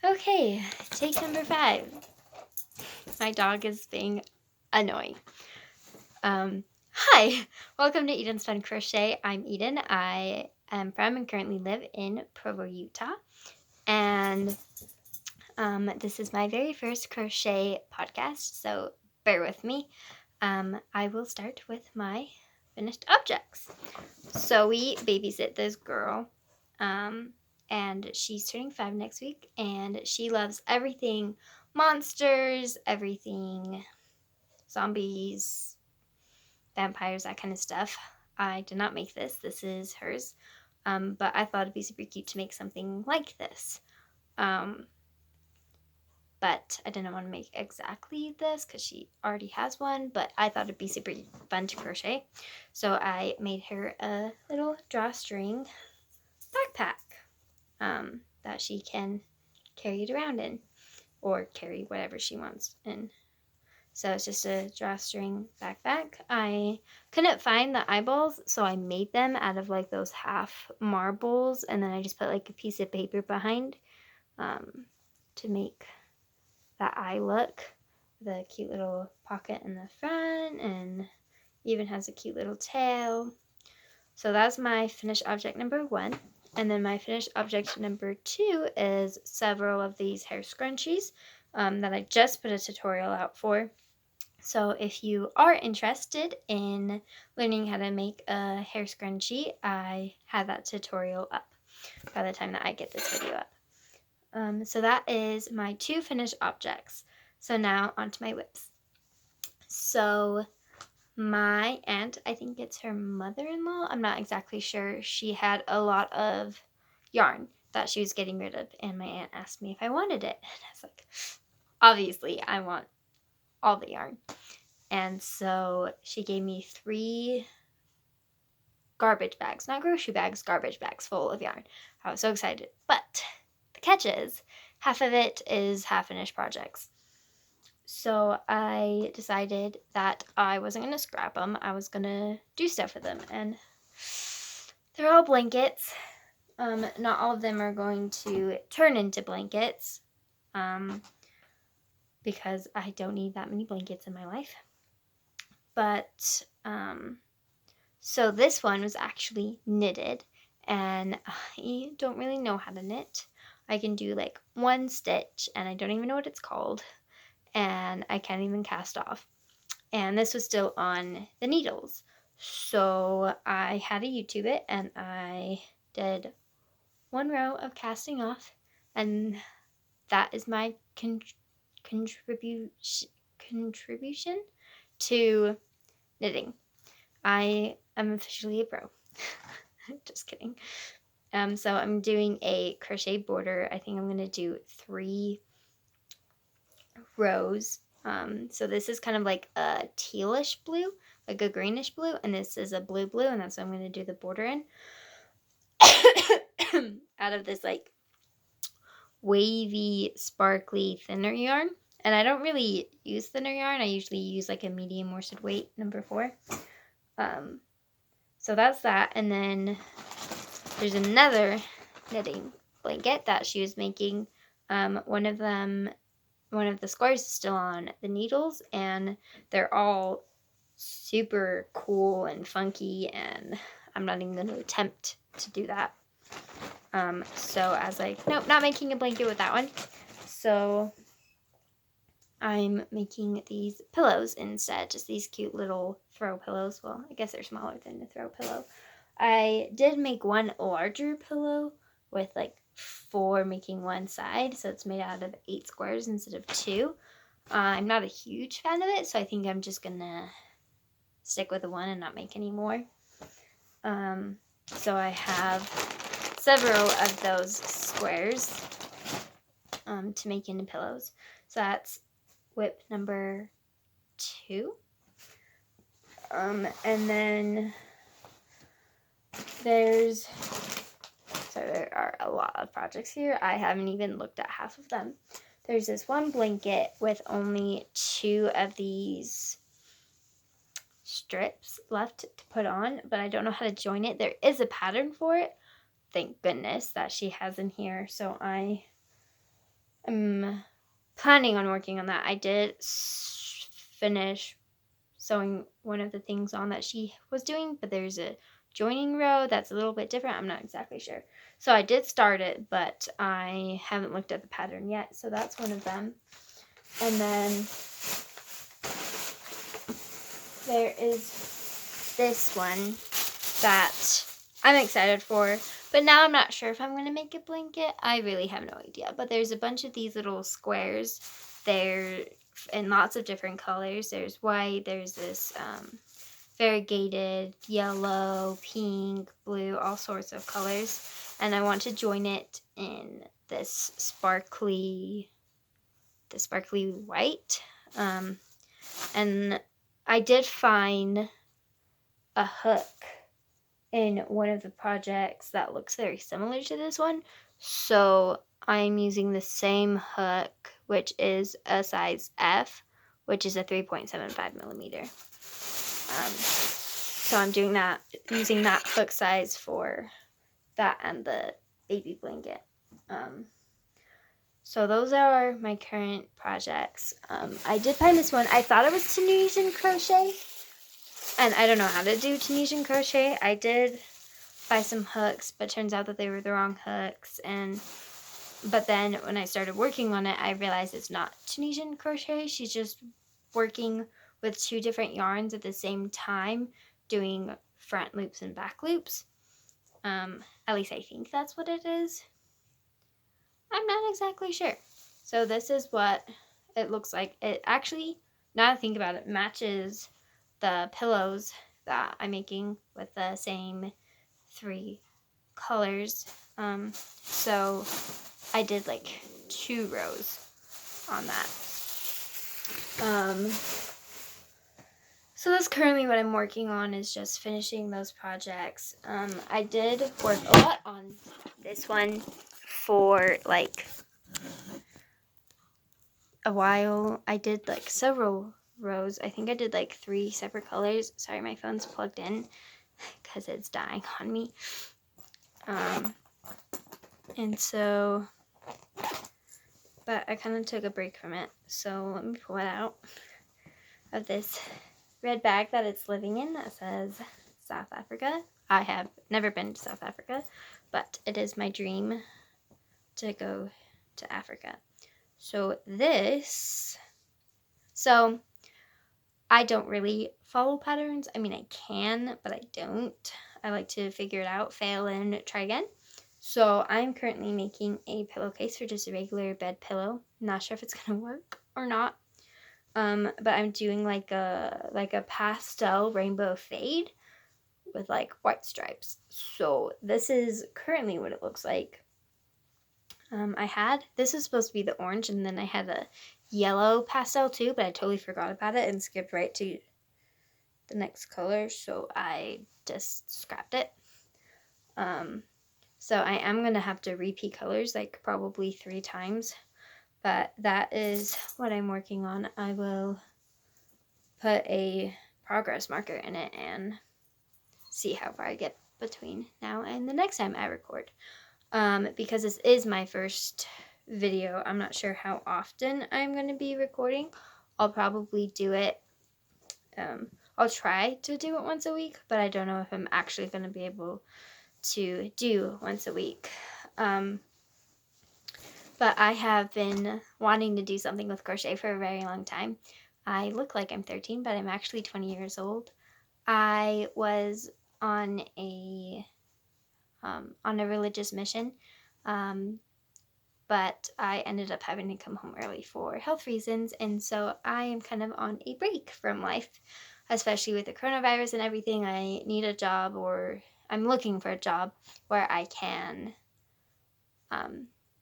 Okay, take number 5. My dog is being annoying. Hi, welcome to Eden's Fun Crochet. I'm Eden. I am from and currently live in Provo, Utah. And this is my very first crochet podcast, so bear with me. I will start with my finished objects. So we babysit this girl. And she's turning 5 next week, and she loves everything monsters, everything zombies, vampires, that kind of stuff. I did not make this. This is hers. But I thought it'd be super cute to make something like this. But I didn't want to make exactly this because she already has one, but I thought it'd be super fun to crochet. So I made her a little drawstring backpack that she can carry it around in, or carry whatever she wants in. So it's just a drawstring backpack. I couldn't find the eyeballs, so I made them out of like those half marbles, and then I just put like a piece of paper behind to make that eye look. The cute little pocket in the front, and even has a cute little tail. So that's my finished object number 1. And then my finished object number 2 is several of these hair scrunchies that I just put a tutorial out for. So if you are interested in learning how to make a hair scrunchie, I have that tutorial up by the time that I get this video up. So that is my 2 finished objects. So now onto my whips. So my aunt, I think it's her mother-in-law, I'm not exactly sure, she had a lot of yarn that she was getting rid of, and my aunt asked me if I wanted it. And I was like, obviously I want all the yarn. And so she gave me 3 garbage bags, not grocery bags, garbage bags full of yarn. I was so excited. But the catch is, half of it is half-finished projects. So I decided that I wasn't going to scrap them. I was going to do stuff with them. And they're all blankets. Not all of them are going to turn into blankets because I don't need that many blankets in my life. But so this one was actually knitted, and I don't really know how to knit. I can do like 1 stitch, and I don't even know what it's called, and I can't even cast off. And this was still on the needles. So I had to YouTube it, and I did 1 row of casting off, and that is my contribution to knitting. I am officially a pro. Just kidding. So I'm doing a crochet border. I think I'm going to do 3 rows. So this is kind of like a tealish blue, like a greenish blue, and this is a blue, and that's what I'm going to do the border in. Out of this like wavy, sparkly thinner yarn. And I don't really use thinner yarn. I usually use like a medium worsted weight, number 4. So that's that. And then there's another knitting blanket that she was making. One of the squares is still on the needles, and they're all super cool and funky, and I'm not even going to attempt to do that. So I was like, nope, not making a blanket with that one. So I'm making these pillows instead, just these cute little throw pillows. Well, I guess they're smaller than a throw pillow. I did make 1 larger pillow with like 4 making one side, so it's made out of 8 squares instead of 2. I'm not a huge fan of it, so I think I'm just gonna stick with the 1 and not make any more. So I have several of those squares to make into pillows. So that's whip number 2. And then there are a lot of projects here. I haven't even looked at half of them. There's this 1 blanket with only 2 of these strips left to put on, but I don't know how to join it. There is a pattern for it. Thank goodness that she has in here. So I I'm planning on working on that. I did finish sewing one of the things on that she was doing, but there's a joining row that's a little bit different. I'm not exactly sure. So I did start it, but I haven't looked at the pattern yet. So that's one of them. And then there is this one that I'm excited for, but now I'm not sure if I'm going to make a blanket. I really have no idea. But there's a bunch of these little squares. They're in lots of different colors. There's white, there's this variegated yellow, pink, blue, all sorts of colors. And I want to join it in this sparkly white. And I did find a hook in one of the projects that looks very similar to this one. So I'm using the same hook, which is a size F, which is a 3.75 millimeter. So I'm doing that, using that hook size for that and the baby blanket. So those are my current projects. I did find this one. I thought it was Tunisian crochet, and I don't know how to do Tunisian crochet. I did buy some hooks, but turns out that they were the wrong hooks. But then when I started working on it, I realized it's not Tunisian crochet. She's just working with 2 different yarns at the same time, doing front loops and back loops. At least I think that's what it is. I'm not exactly sure. So this is what it looks like. It actually, now that I think about it, matches the pillows that I'm making with the same 3 colors. So I did like 2 rows on that. So that's currently what I'm working on, is just finishing those projects. I did work a lot on this one for like a while. I did like several rows. I think I did like 3 separate colors. Sorry, my phone's plugged in because it's dying on me. And so, but I kind of took a break from it. So let me pull it out of this red bag that it's living in that says South Africa. I have never been to South Africa, but it is my dream to go to Africa. So I don't really follow patterns. I mean, I can, but I don't. I like to figure it out, fail, and try again. So I'm currently making a pillowcase for just a regular bed pillow. Not sure if it's gonna work or not. But I'm doing like a pastel rainbow fade with like white stripes. So this is currently what it looks like. This is supposed to be the orange, and then I had a yellow pastel too, but I totally forgot about it and skipped right to the next color, so I just scrapped it. So I am going to have to repeat colors like probably 3 times, but that is what I'm working on. I will put a progress marker in it and see how far I get between now and the next time I record. Because this is my first video, I'm not sure how often I'm going to be recording. I'll probably do it, I'll try to do it once a week, but I don't know if I'm actually going to be able to do once a week. But I have been wanting to do something with crochet for a very long time. I look like I'm 13, but I'm actually 20 years old. I was on a religious mission, but I ended up having to come home early for health reasons, and so I am kind of on a break from life, especially with the coronavirus and everything. I need a job, or I'm looking for a job where I can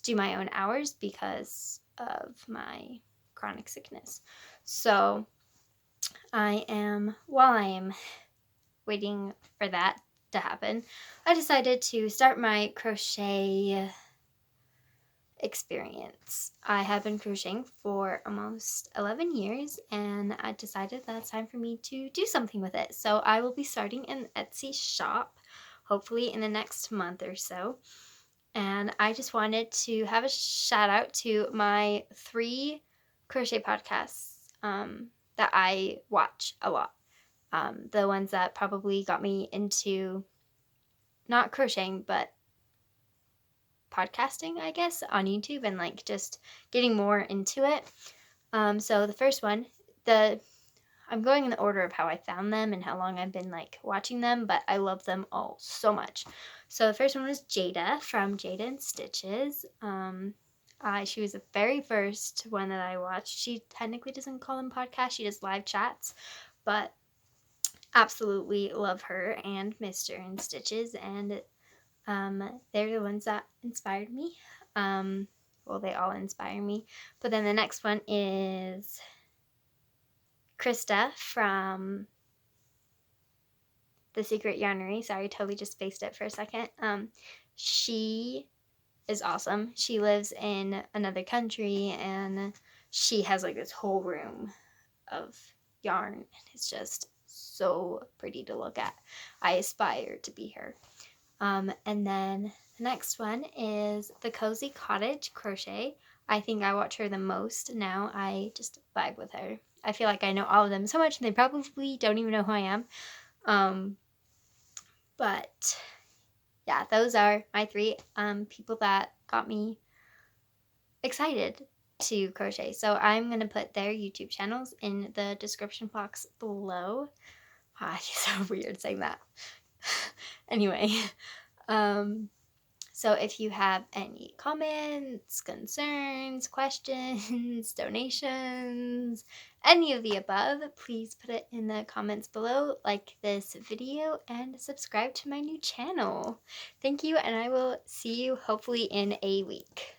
do my own hours because of my chronic sickness. So while I am waiting for that to happen, I decided to start my crochet experience. I have been crocheting for almost 11 years, and I decided that it's time for me to do something with it. So I will be starting an Etsy shop, hopefully in the next month or so. And I just wanted to have a shout out to my 3 crochet podcasts that I watch a lot. The ones that probably got me into not crocheting, but podcasting, I guess, on YouTube and like just getting more into it. So the first one, I'm going in the order of how I found them and how long I've been like watching them, but I love them all so much. So the first one was Jada from Jada and Stitches. She was the very first one that I watched. She technically doesn't call them podcasts; she does live chats, but absolutely love her and Mr. and Stitches, and they're the ones that inspired me. Well, they all inspire me. But then the next one is Krista from The Secret Yarnery. Sorry, totally just spaced it for a second. She is awesome. She lives in another country and she has like this whole room of yarn. It's just so pretty to look at. I aspire to be her. And then the next one is The Cozy Cottage Crochet. I think I watch her the most now. I just vibe with her. I feel like I know all of them so much and they probably don't even know who I am. But yeah, those are my 3 people that got me excited to crochet. So I'm going to put their YouTube channels in the description box below. It's so weird saying that. Anyway, so if you have any comments, concerns, questions, donations, any of the above, please put it in the comments below, like this video, and subscribe to my new channel. Thank you, and I will see you hopefully in a week.